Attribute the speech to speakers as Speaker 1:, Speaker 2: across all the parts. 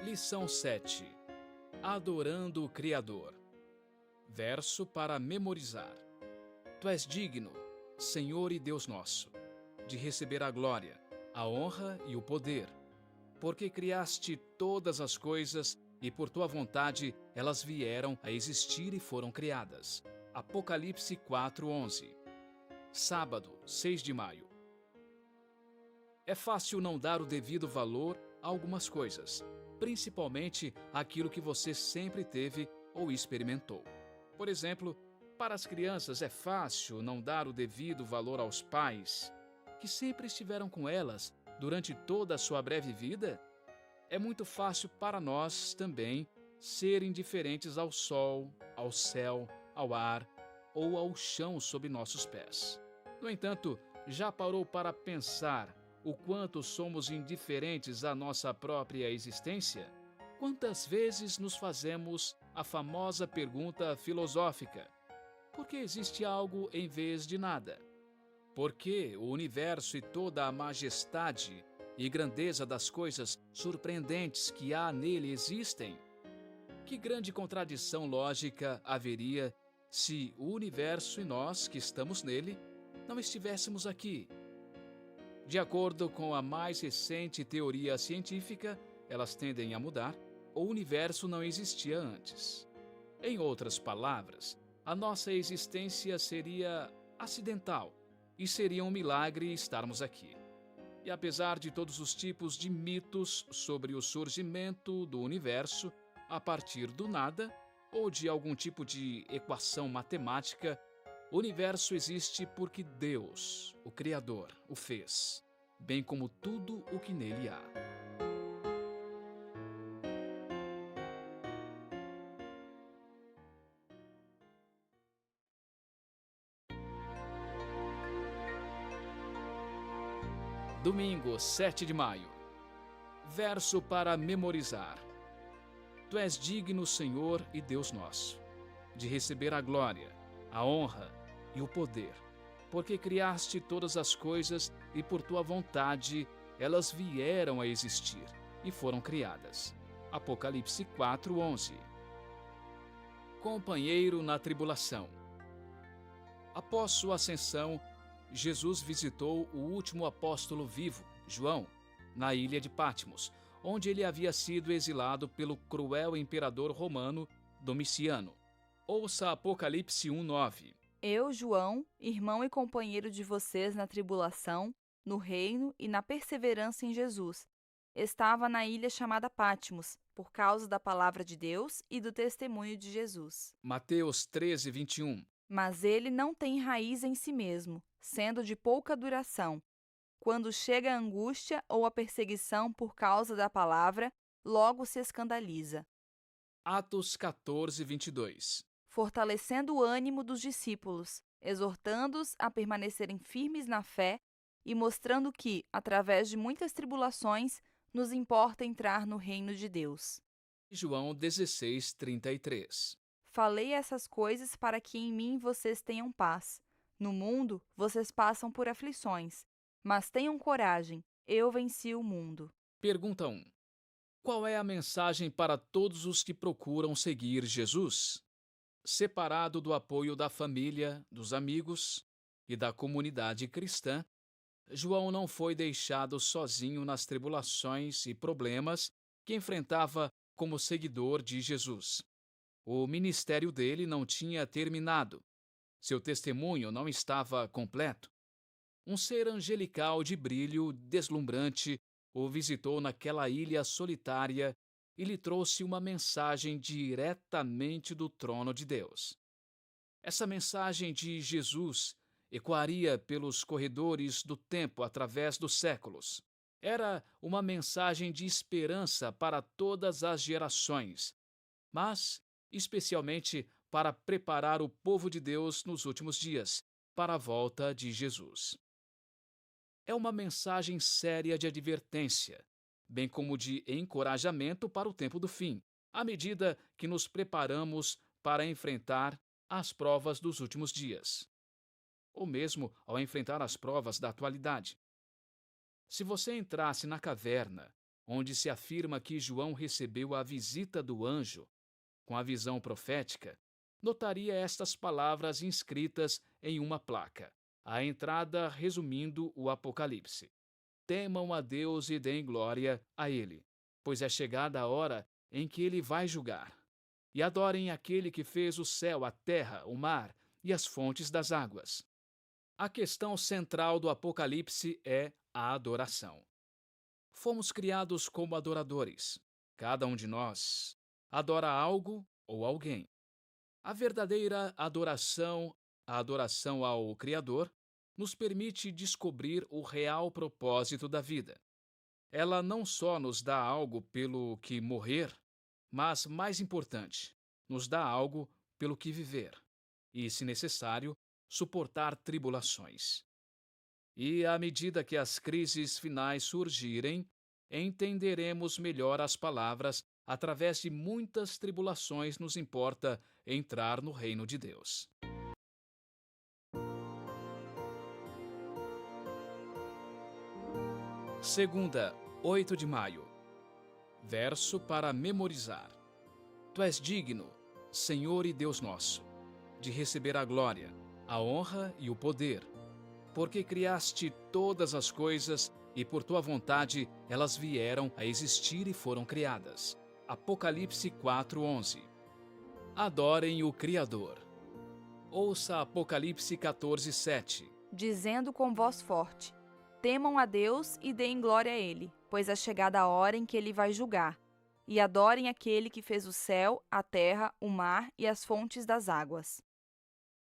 Speaker 1: Lição 7. Adorando o Criador. Verso para memorizar. Tu és digno, Senhor e Deus nosso, de receber a glória, a honra e o poder, porque criaste todas as coisas e por tua vontade elas vieram a existir e foram criadas. Apocalipse 4:11. Sábado, 6 de maio. É fácil não dar o devido valor a algumas coisas, principalmente aquilo que você sempre teve ou experimentou. Por exemplo, para as crianças é fácil não dar o devido valor aos pais, que sempre estiveram com elas durante toda a sua breve vida. É muito fácil para nós também ser indiferentes ao sol, ao céu, ao ar ou ao chão sob nossos pés. No entanto, já parou para pensar o quanto somos indiferentes à nossa própria existência? Quantas vezes nos fazemos a famosa pergunta filosófica: por que existe algo em vez de nada? Por que o universo e toda a majestade e grandeza das coisas surpreendentes que há nele existem? Que grande contradição lógica haveria se o universo e nós que estamos nele não estivéssemos aqui? De acordo com a mais recente teoria científica, elas tendem a mudar, o universo não existia antes. Em outras palavras, a nossa existência seria acidental e seria um milagre estarmos aqui. E apesar de todos os tipos de mitos sobre o surgimento do universo a partir do nada, ou de algum tipo de equação matemática, o universo existe porque Deus, o Criador, o fez, bem como tudo o que nele há. Domingo, 7 de maio. Verso para memorizar. Tu és digno, Senhor e Deus nosso, de receber a glória, a honra e o poder, porque criaste todas as coisas e por tua vontade elas vieram a existir e foram criadas. Apocalipse 4:11. Companheiro na tribulação. Após sua ascensão, Jesus visitou o último apóstolo vivo, João, na ilha de Patmos, onde ele havia sido exilado pelo cruel imperador romano Domiciano. Ouça Apocalipse 1:9.
Speaker 2: Eu, João, irmão e companheiro de vocês na tribulação, no reino e na perseverança em Jesus, estava na ilha chamada Patmos, por causa da palavra de Deus e do testemunho de Jesus.
Speaker 1: Mateus 13:21.
Speaker 2: Mas ele não tem raiz em si mesmo, sendo de pouca duração. Quando chega a angústia ou a perseguição por causa da palavra, logo se escandaliza,
Speaker 1: Atos 14:22.
Speaker 2: fortalecendo o ânimo dos discípulos, exortando-os a permanecerem firmes na fé e mostrando que, através de muitas tribulações, nos importa entrar no reino de Deus.
Speaker 1: João 16:33.
Speaker 2: Falei essas coisas para que em mim vocês tenham paz. No mundo, vocês passam por aflições, mas tenham coragem, eu venci o mundo.
Speaker 1: Pergunta 1. Qual é a mensagem para todos os que procuram seguir Jesus? Separado do apoio da família, dos amigos e da comunidade cristã, João não foi deixado sozinho nas tribulações e problemas que enfrentava como seguidor de Jesus. O ministério dele não tinha terminado. Seu testemunho não estava completo. Um ser angelical de brilho deslumbrante o visitou naquela ilha solitária e lhe trouxe uma mensagem diretamente do trono de Deus. Essa mensagem de Jesus ecoaria pelos corredores do tempo através dos séculos. Era uma mensagem de esperança para todas as gerações, mas especialmente para preparar o povo de Deus nos últimos dias para a volta de Jesus. É uma mensagem séria de advertência, bem como de encorajamento para o tempo do fim, à medida que nos preparamos para enfrentar as provas dos últimos dias, ou mesmo ao enfrentar as provas da atualidade. Se você entrasse na caverna onde se afirma que João recebeu a visita do anjo com a visão profética, notaria estas palavras inscritas em uma placa, a entrada resumindo o Apocalipse: Temam a Deus e deem glória a Ele, pois é chegada a hora em que Ele vai julgar. E adorem aquele que fez o céu, a terra, o mar e as fontes das águas. A questão central do Apocalipse é a adoração. Fomos criados como adoradores. Cada um de nós adora algo ou alguém. A verdadeira adoração, a adoração ao Criador, nos permite descobrir o real propósito da vida. Ela não só nos dá algo pelo que morrer, mas, mais importante, nos dá algo pelo que viver e, se necessário, suportar tribulações. E, à medida que as crises finais surgirem, entenderemos melhor as palavras: através de muitas tribulações nos importa entrar no reino de Deus. Segunda, 8 de maio. Verso para memorizar. Tu és digno, Senhor e Deus nosso, de receber a glória, a honra e o poder, porque criaste todas as coisas e por tua vontade elas vieram a existir e foram criadas. Apocalipse 4:11. Adorem o Criador. Ouça Apocalipse 14:7.
Speaker 2: Dizendo com voz forte: Temam a Deus e deem glória a Ele, pois é chegada a hora em que Ele vai julgar. E adorem aquele que fez o céu, a terra, o mar e as fontes das águas.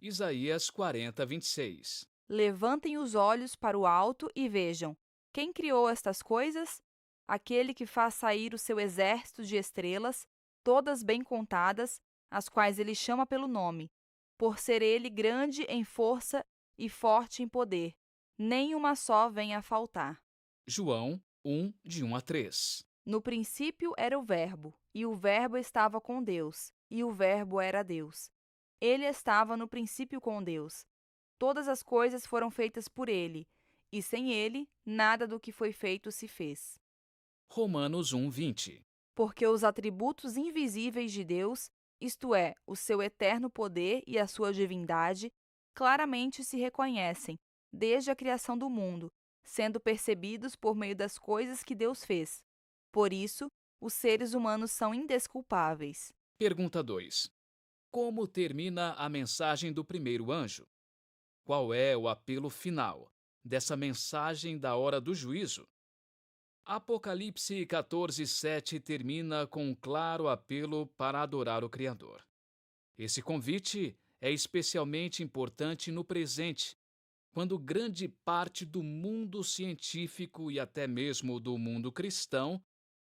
Speaker 1: Isaías 40:26.
Speaker 2: Levantem os olhos para o alto e vejam: quem criou estas coisas? Aquele que faz sair o seu exército de estrelas, todas bem contadas, as quais ele chama pelo nome, por ser ele grande em força e forte em poder. Nem uma só vem a faltar.
Speaker 1: João 1, de 1 a 3.
Speaker 2: No princípio era o Verbo, e o Verbo estava com Deus, e o Verbo era Deus. Ele estava no princípio com Deus. Todas as coisas foram feitas por ele, e sem ele, nada do que foi feito se fez.
Speaker 1: Romanos 1:20.
Speaker 2: Porque os atributos invisíveis de Deus, isto é, o seu eterno poder e a sua divindade, claramente se reconhecem, desde a criação do mundo, sendo percebidos por meio das coisas que Deus fez. Por isso, os seres humanos são indesculpáveis.
Speaker 1: Pergunta 2. Como termina a mensagem do primeiro anjo? Qual é o apelo final dessa mensagem da hora do juízo? Apocalipse 14:7 termina com um claro apelo para adorar o Criador. Esse convite é especialmente importante no presente, quando grande parte do mundo científico e até mesmo do mundo cristão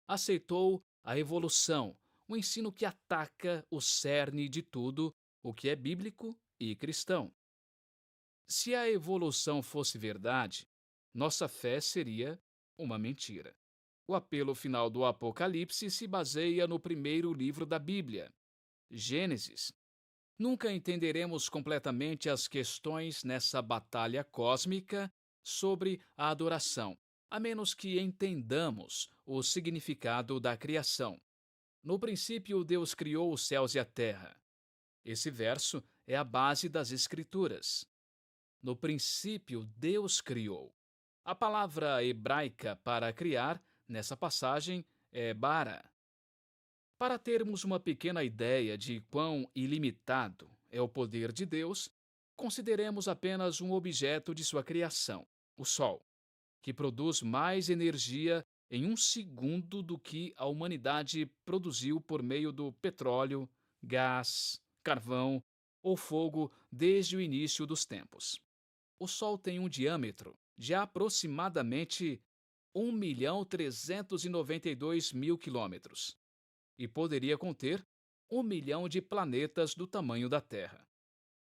Speaker 1: aceitou a evolução, um ensino que ataca o cerne de tudo o que é bíblico e cristão. Se a evolução fosse verdade, nossa fé seria uma mentira. O apelo final do Apocalipse se baseia no primeiro livro da Bíblia, Gênesis. Nunca entenderemos completamente as questões nessa batalha cósmica sobre a adoração, a menos que entendamos o significado da criação. No princípio, Deus criou os céus e a terra. Esse verso é a base das Escrituras. No princípio, Deus criou. A palavra hebraica para criar, nessa passagem, é bara. Para termos uma pequena ideia de quão ilimitado é o poder de Deus, consideremos apenas um objeto de sua criação, o Sol, que produz mais energia em um segundo do que a humanidade produziu por meio do petróleo, gás, carvão ou fogo desde o início dos tempos. O Sol tem um diâmetro de aproximadamente 1.392.000 quilômetros e poderia conter 1 milhão de planetas do tamanho da Terra.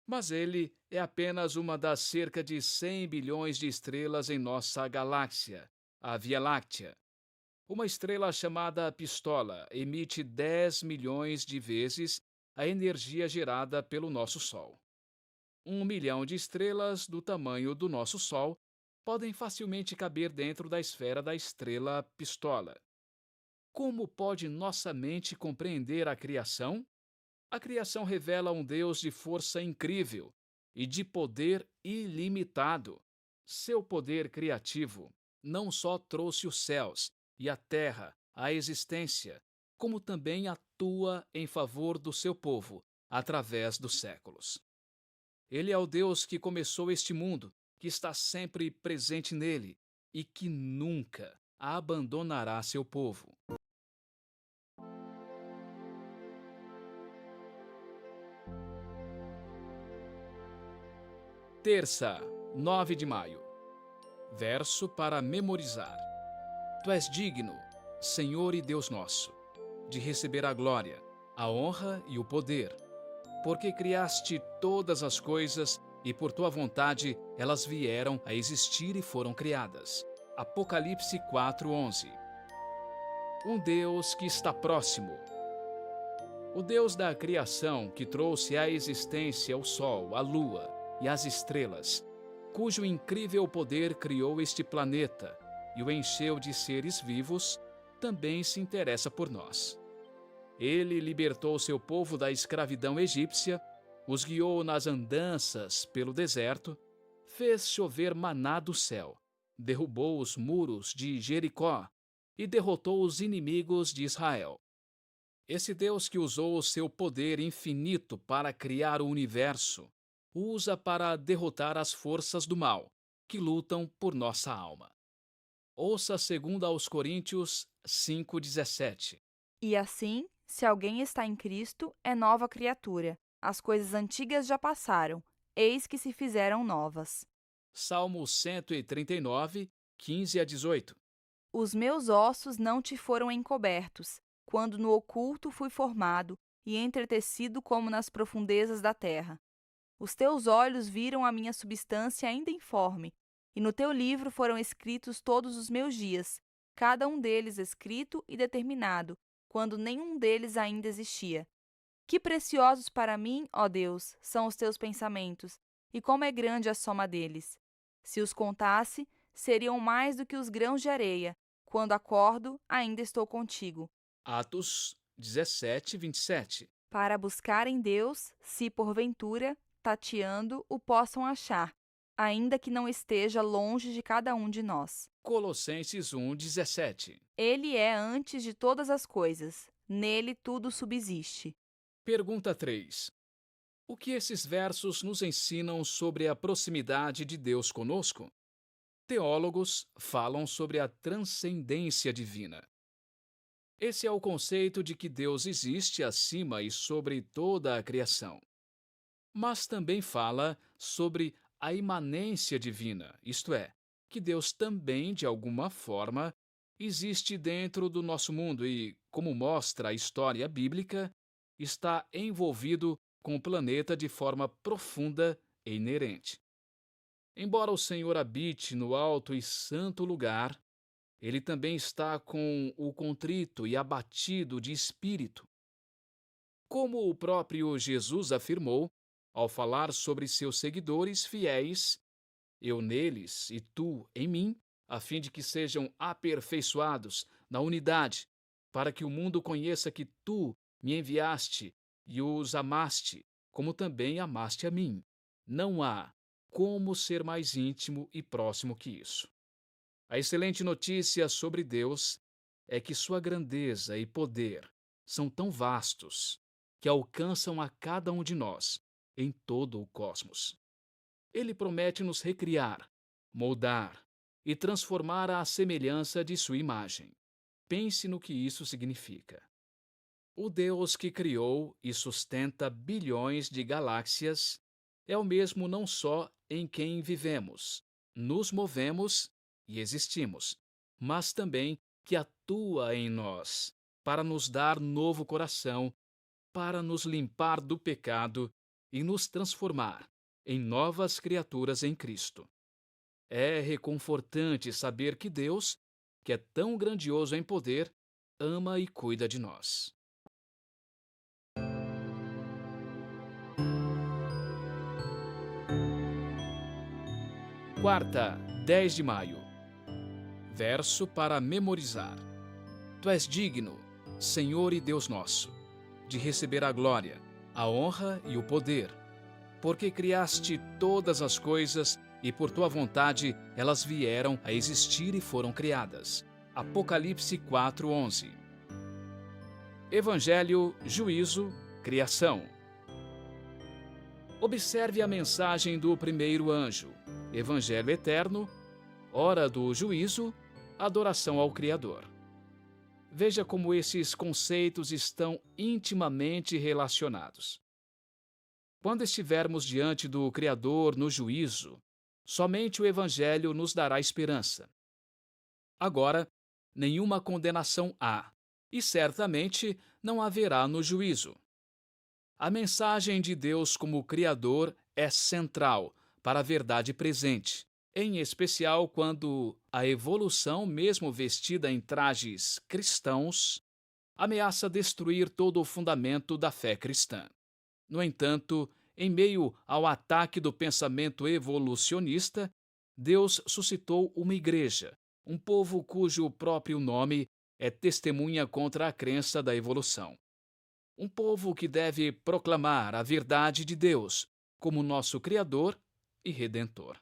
Speaker 1: Mas ele é apenas uma das cerca de 100 bilhões de estrelas em nossa galáxia, a Via Láctea. Uma estrela chamada Pistola emite 10 milhões de vezes a energia gerada pelo nosso Sol. 1 milhão de estrelas do tamanho do nosso Sol podem facilmente caber dentro da esfera da estrela Pistola. Como pode nossa mente compreender a criação? A criação revela um Deus de força incrível e de poder ilimitado. Seu poder criativo não só trouxe os céus e a terra à existência, como também atua em favor do seu povo através dos séculos. Ele é o Deus que começou este mundo, que está sempre presente nele e que nunca abandonará seu povo. Terça, 9 de maio. Verso para memorizar. Tu és digno, Senhor e Deus nosso, de receber a glória, a honra e o poder, porque criaste todas as coisas e por tua vontade elas vieram a existir e foram criadas. Apocalipse 4:11. Um Deus que está próximo. O Deus da criação que trouxe à existência o sol, a lua e as estrelas, cujo incrível poder criou este planeta e o encheu de seres vivos, também se interessa por nós. Ele libertou seu povo da escravidão egípcia, os guiou nas andanças pelo deserto, fez chover maná do céu, derrubou os muros de Jericó e derrotou os inimigos de Israel. Esse Deus que usou o seu poder infinito para criar o universo, o usa para derrotar as forças do mal, que lutam por nossa alma. Ouça 2 aos Coríntios 5:17.
Speaker 2: E assim, se alguém está em Cristo, é nova criatura. As coisas antigas já passaram, eis que se fizeram novas.
Speaker 1: Salmo 139, 15-18.
Speaker 2: Os meus ossos não te foram encobertos, quando no oculto fui formado e entretecido como nas profundezas da terra. Os teus olhos viram a minha substância ainda informe, e no teu livro foram escritos todos os meus dias, cada um deles escrito e determinado, quando nenhum deles ainda existia. Que preciosos para mim, ó Deus, são os teus pensamentos, e como é grande a soma deles. Se os contasse, seriam mais do que os grãos de areia. Quando acordo, ainda estou contigo.
Speaker 1: Atos 17:27.
Speaker 2: Para buscar em Deus, se porventura, tateando, o possam achar, ainda que não esteja longe de cada um de nós.
Speaker 1: Colossenses 1:17.
Speaker 2: Ele é antes de todas as coisas, nele tudo subsiste.
Speaker 1: Pergunta 3. O que esses versos nos ensinam sobre a proximidade de Deus conosco? Teólogos falam sobre a transcendência divina. Esse é o conceito de que Deus existe acima e sobre toda a criação. Mas também fala sobre a imanência divina, isto é, que Deus também, de alguma forma, existe dentro do nosso mundo e, como mostra a história bíblica, está envolvido com o planeta de forma profunda e inerente. Embora o Senhor habite no alto e santo lugar, ele também está com o contrito e abatido de espírito. Como o próprio Jesus afirmou, ao falar sobre seus seguidores fiéis, eu neles e tu em mim, a fim de que sejam aperfeiçoados na unidade, para que o mundo conheça que tu me enviaste e os amaste, como também amaste a mim. Não há como ser mais íntimo e próximo que isso. A excelente notícia sobre Deus é que sua grandeza e poder são tão vastos que alcançam a cada um de nós em todo o cosmos. Ele promete nos recriar, moldar e transformar à semelhança de sua imagem. Pense no que isso significa. O Deus que criou e sustenta bilhões de galáxias é o mesmo não só em quem vivemos, nos movemos e existimos, mas também que atua em nós para nos dar novo coração, para nos limpar do pecado e nos transformar em novas criaturas em Cristo. É reconfortante saber que Deus, que é tão grandioso em poder, ama e cuida de nós. Quarta, 10 de maio. Verso para memorizar. Tu és digno, Senhor e Deus nosso, de receber a glória, a honra e o poder, porque criaste todas as coisas e por tua vontade elas vieram a existir e foram criadas. Apocalipse 4:11. Evangelho, juízo, criação. Observe a mensagem do primeiro anjo. Evangelho eterno, hora do juízo, adoração ao Criador. Veja como esses conceitos estão intimamente relacionados. Quando estivermos diante do Criador no juízo, somente o Evangelho nos dará esperança. Agora, nenhuma condenação há, e certamente não haverá no juízo. A mensagem de Deus como Criador é central para a verdade presente, em especial quando a evolução, mesmo vestida em trajes cristãos, ameaça destruir todo o fundamento da fé cristã. No entanto, em meio ao ataque do pensamento evolucionista, Deus suscitou uma igreja, um povo cujo próprio nome é testemunha contra a crença da evolução. Um povo que deve proclamar a verdade de Deus como nosso Criador e Redentor.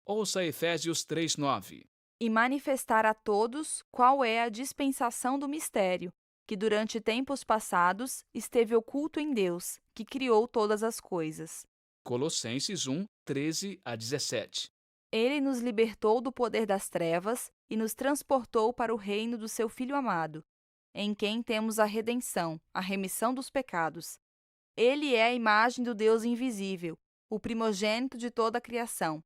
Speaker 1: Ouça Efésios 3:9.
Speaker 2: E manifestar a todos qual é a dispensação do mistério, que durante tempos passados esteve oculto em Deus, que criou todas as coisas.
Speaker 1: Colossenses 1:13-17.
Speaker 2: Ele nos libertou do poder das trevas e nos transportou para o reino do seu Filho amado, em quem temos a redenção, a remissão dos pecados. Ele é a imagem do Deus invisível, o primogênito de toda a criação.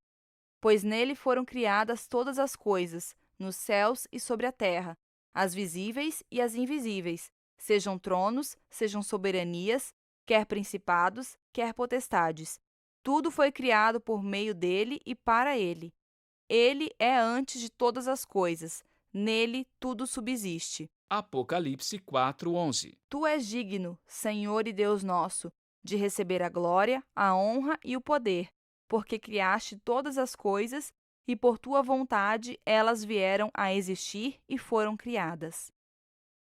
Speaker 2: Pois nele foram criadas todas as coisas, nos céus e sobre a terra, as visíveis e as invisíveis, sejam tronos, sejam soberanias, quer principados, quer potestades. Tudo foi criado por meio dele e para ele. Ele é antes de todas as coisas, nele tudo subsiste.
Speaker 1: Apocalipse 4:11.
Speaker 2: Tu és digno, Senhor e Deus nosso, de receber a glória, a honra e o poder, porque criaste todas as coisas e por tua vontade elas vieram a existir e foram criadas.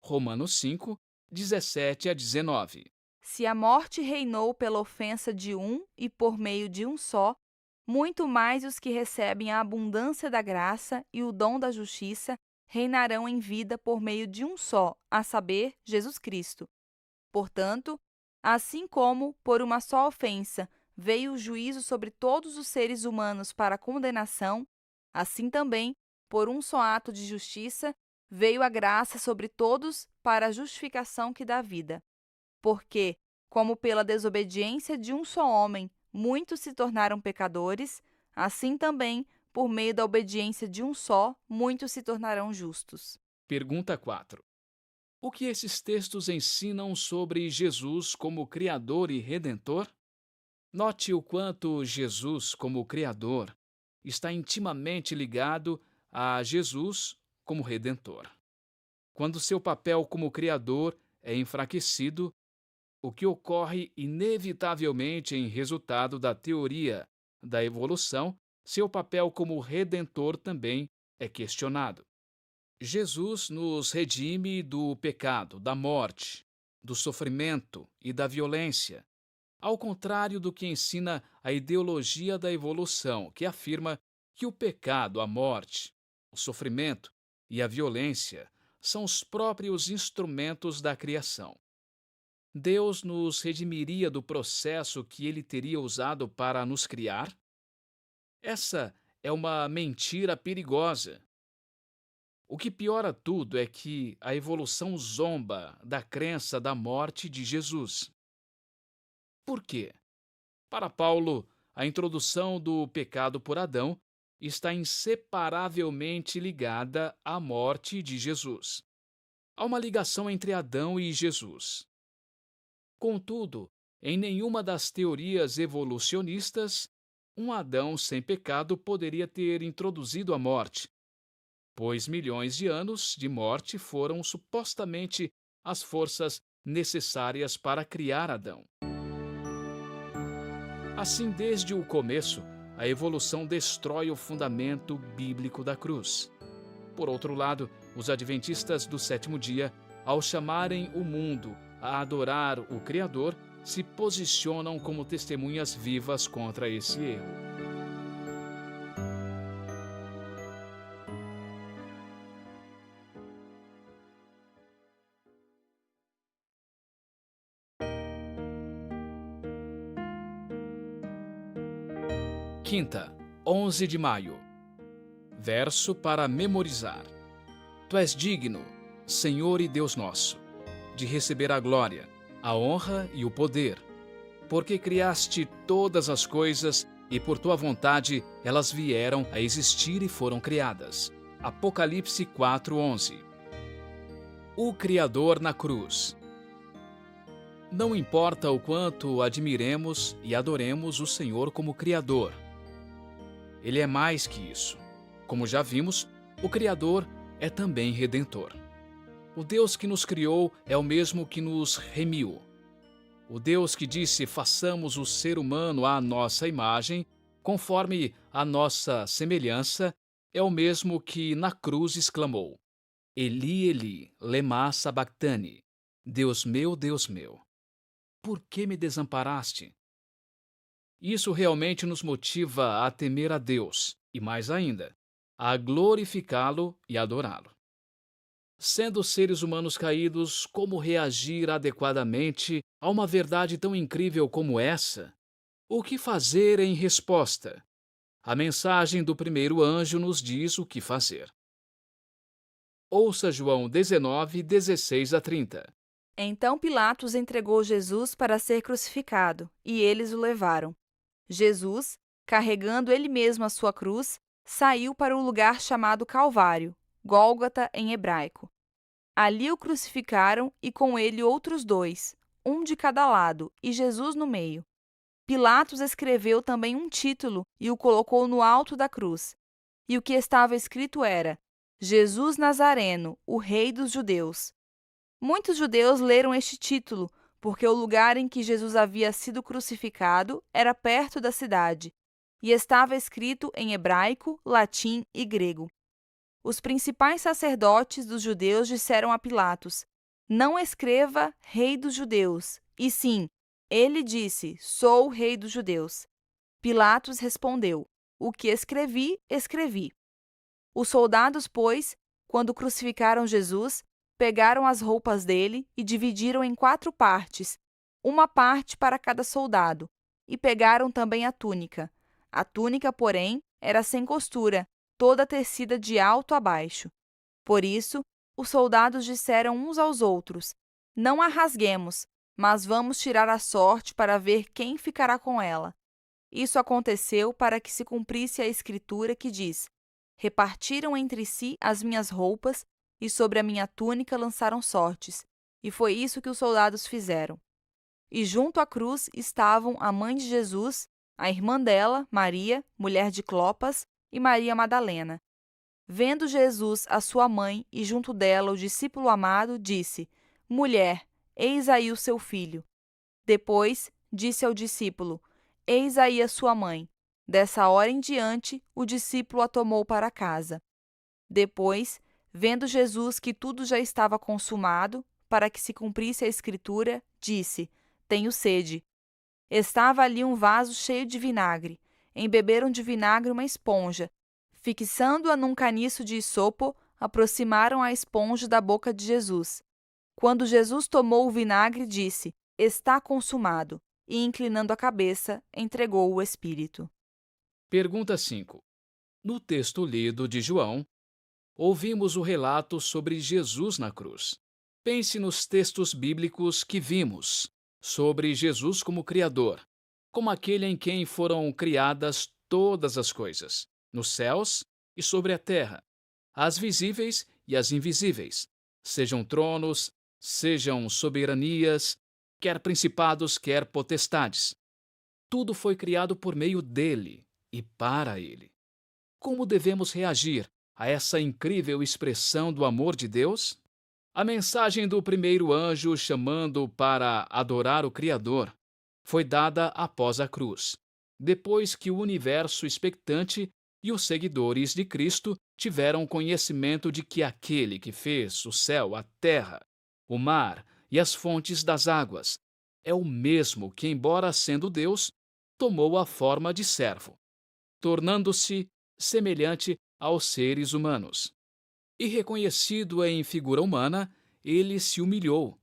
Speaker 1: Romanos 5:17-19.
Speaker 2: Se a morte reinou pela ofensa de um e por meio de um só, muito mais os que recebem a abundância da graça e o dom da justiça reinarão em vida por meio de um só, a saber, Jesus Cristo. Portanto, assim como, por uma só ofensa, veio o juízo sobre todos os seres humanos para condenação, assim também, por um só ato de justiça, veio a graça sobre todos para a justificação que dá vida. Porque, como pela desobediência de um só homem, muitos se tornaram pecadores, assim também, por meio da obediência de um só, muitos se tornarão justos.
Speaker 1: Pergunta 4. O que esses textos ensinam sobre Jesus como Criador e Redentor? Note o quanto Jesus, como Criador, está intimamente ligado a Jesus como Redentor. Quando seu papel como Criador é enfraquecido, o que ocorre inevitavelmente em resultado da teoria da evolução, seu papel como Redentor também é questionado. Jesus nos redime do pecado, da morte, do sofrimento e da violência, ao contrário do que ensina a ideologia da evolução, que afirma que o pecado, a morte, o sofrimento e a violência são os próprios instrumentos da criação. Deus nos redimiria do processo que ele teria usado para nos criar? Essa é uma mentira perigosa. O que piora tudo é que a evolução zomba da crença da morte de Jesus. Por quê? Para Paulo, a introdução do pecado por Adão está inseparavelmente ligada à morte de Jesus. Há uma ligação entre Adão e Jesus. Contudo, em nenhuma das teorias evolucionistas, um Adão sem pecado poderia ter introduzido a morte, pois milhões de anos de morte foram supostamente as forças necessárias para criar Adão. Assim, desde o começo, a evolução destrói o fundamento bíblico da cruz. Por outro lado, os adventistas do sétimo dia, ao chamarem o mundo a adorar o Criador, se posicionam como testemunhas vivas contra esse erro. Quinta, 11 de maio. Verso para memorizar. Tu és digno, Senhor e Deus nosso, de receber a glória, a honra e o poder, porque criaste todas as coisas e por tua vontade elas vieram a existir e foram criadas. Apocalipse 4:11. O Criador na cruz. Não importa o quanto admiremos e adoremos o Senhor como Criador. Ele é mais que isso. Como já vimos, o Criador é também Redentor. O Deus que nos criou é o mesmo que nos remiu. O Deus que disse: façamos o ser humano à nossa imagem, conforme a nossa semelhança, é o mesmo que na cruz exclamou: Eli, Eli, lema sabachthani. Deus meu, por que me desamparaste? Isso realmente nos motiva a temer a Deus e, mais ainda, a glorificá-lo e adorá-lo. Sendo seres humanos caídos, como reagir adequadamente a uma verdade tão incrível como essa? O que fazer em resposta? A mensagem do primeiro anjo nos diz o que fazer. Ouça João 19, 16 a 30.
Speaker 2: Então Pilatos entregou Jesus para ser crucificado, e eles o levaram. Jesus, carregando ele mesmo a sua cruz, saiu para o lugar chamado Calvário, Gólgota em hebraico. Ali o crucificaram e com ele outros dois, um de cada lado, e Jesus no meio. Pilatos escreveu também um título e o colocou no alto da cruz. E o que estava escrito era: Jesus Nazareno, o Rei dos Judeus. Muitos judeus leram este título, porque o lugar em que Jesus havia sido crucificado era perto da cidade, e estava escrito em hebraico, latim e grego. Os principais sacerdotes dos judeus disseram a Pilatos: não escreva Rei dos Judeus, e sim, ele disse: sou o Rei dos Judeus. Pilatos respondeu: o que escrevi, escrevi. Os soldados, pois, quando crucificaram Jesus, pegaram as roupas dele e dividiram em 4 partes, uma parte para cada soldado, e pegaram também a túnica. A túnica, porém, era sem costura, toda tecida de alto a baixo. Por isso, os soldados disseram uns aos outros: não a rasguemos, mas vamos tirar a sorte para ver quem ficará com ela. Isso aconteceu para que se cumprisse a escritura que diz: repartiram entre si as minhas roupas e sobre a minha túnica lançaram sortes. E foi isso que os soldados fizeram. E junto à cruz estavam a mãe de Jesus, a irmã dela, Maria, mulher de Clopas, e Maria Madalena. Vendo Jesus a sua mãe e junto dela o discípulo amado, disse: mulher, eis aí o seu filho. Depois disse ao discípulo: eis aí a sua mãe. Dessa hora em diante, o discípulo a tomou para casa. Depois, vendo Jesus que tudo já estava consumado, para que se cumprisse a escritura, disse: tenho sede. Estava ali um vaso cheio de vinagre. Embeberam de vinagre uma esponja. Fixando-a num caniço de isopo, aproximaram a esponja da boca de Jesus. Quando Jesus tomou o vinagre, disse: está consumado. E, inclinando a cabeça, entregou o Espírito.
Speaker 1: Pergunta 5. No texto lido de João, ouvimos o relato sobre Jesus na cruz. Pense nos textos bíblicos que vimos sobre Jesus como Criador, como aquele em quem foram criadas todas as coisas, nos céus e sobre a terra, as visíveis e as invisíveis, sejam tronos, sejam soberanias, quer principados, quer potestades. Tudo foi criado por meio dele e para ele. Como devemos reagir a essa incrível expressão do amor de Deus? A mensagem do primeiro anjo chamando para adorar o Criador foi dada após a cruz, depois que o universo expectante E os seguidores de Cristo tiveram conhecimento de que aquele que fez o céu, a terra, o mar e as fontes das águas é o mesmo que, embora sendo Deus, tomou a forma de servo, tornando-se semelhante aos seres humanos. E reconhecido em figura humana, ele se humilhou,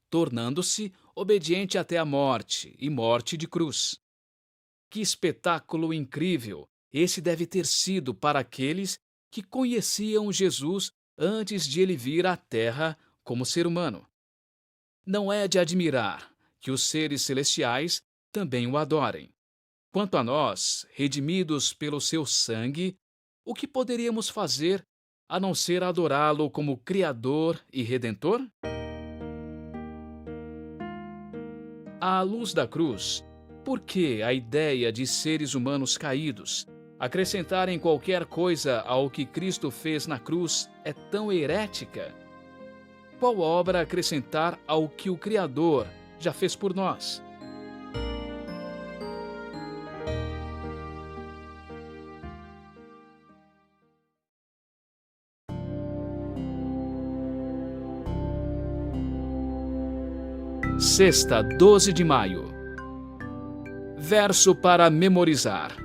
Speaker 1: tornando-se obediente até a morte e morte de cruz. Que espetáculo incrível esse deve ter sido para aqueles que conheciam Jesus antes de ele vir à Terra como ser humano. Não é de admirar que os seres celestiais também o adorem. Quanto a nós, redimidos pelo seu sangue, o que poderíamos fazer a não ser adorá-lo como Criador e Redentor? À luz da cruz, por que a ideia de seres humanos caídos acrescentarem qualquer coisa ao que Cristo fez na cruz é tão herética? Qual obra acrescentar ao que o Criador já fez por nós? Sexta, 12 de maio. Verso para memorizar.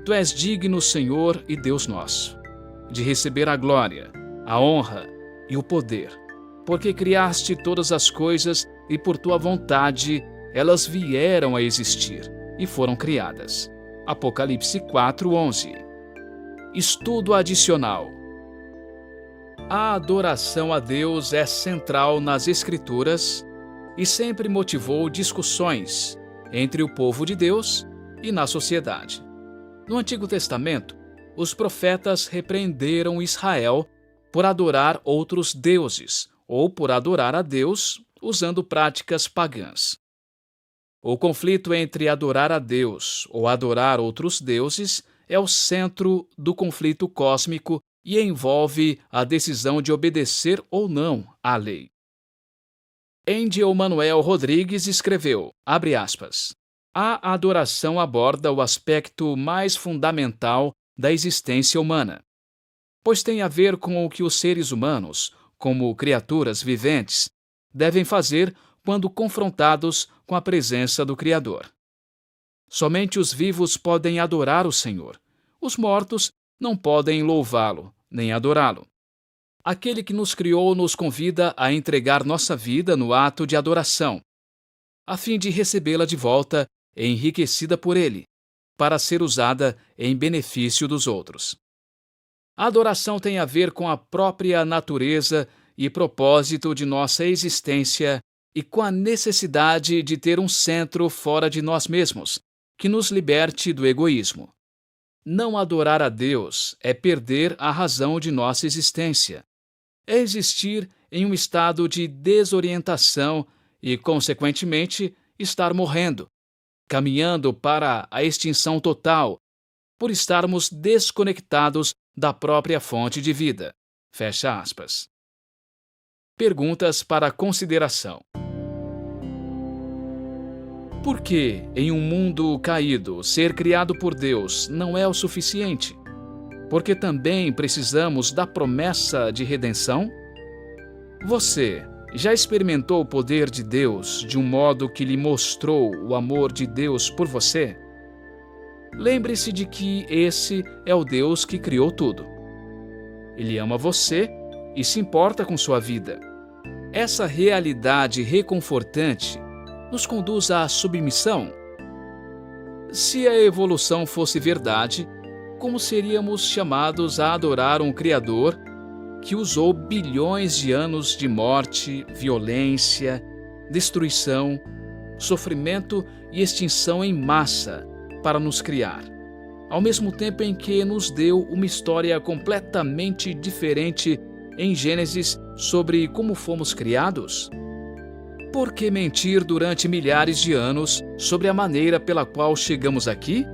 Speaker 1: Tu és digno, Senhor e Deus nosso, de receber a glória, a honra e o poder, porque criaste todas as coisas e por tua vontade elas vieram a existir e foram criadas. Apocalipse 4:11. Estudo adicional. A adoração a Deus é central nas Escrituras e sempre motivou discussões entre o povo de Deus e na sociedade. No Antigo Testamento, os profetas repreenderam Israel por adorar outros deuses ou por adorar a Deus usando práticas pagãs. O conflito entre adorar a Deus ou adorar outros deuses é o centro do conflito cósmico e envolve a decisão de obedecer ou não à lei. Angel Manuel Rodrigues escreveu, abre aspas, a adoração aborda o aspecto mais fundamental da existência humana, pois tem a ver com o que os seres humanos, como criaturas viventes, devem fazer quando confrontados com a presença do Criador. Somente os vivos podem adorar o Senhor. Os mortos não podem louvá-lo, nem adorá-lo. Aquele que nos criou nos convida a entregar nossa vida no ato de adoração, a fim de recebê-la de volta, enriquecida por ele, para ser usada em benefício dos outros. A adoração tem a ver com a própria natureza e propósito de nossa existência e com a necessidade de ter um centro fora de nós mesmos, que nos liberte do egoísmo. Não adorar a Deus é perder a razão de nossa existência. É existir em um estado de desorientação e, consequentemente, estar morrendo, caminhando para a extinção total, por estarmos desconectados da própria fonte de vida. Fecha aspas. Perguntas para consideração. Por que, em um mundo caído, ser criado por Deus não é o suficiente? Porque também precisamos da promessa de redenção? Você já experimentou o poder de Deus de um modo que lhe mostrou o amor de Deus por você? Lembre-se de que esse é o Deus que criou tudo. Ele ama você e se importa com sua vida. Essa realidade reconfortante nos conduz à submissão. Se a evolução fosse verdade, como seríamos chamados a adorar um Criador que usou bilhões de anos de morte, violência, destruição, sofrimento e extinção em massa para nos criar, ao mesmo tempo em que nos deu uma história completamente diferente em Gênesis sobre como fomos criados? Por que mentir durante milhares de anos sobre a maneira pela qual chegamos aqui?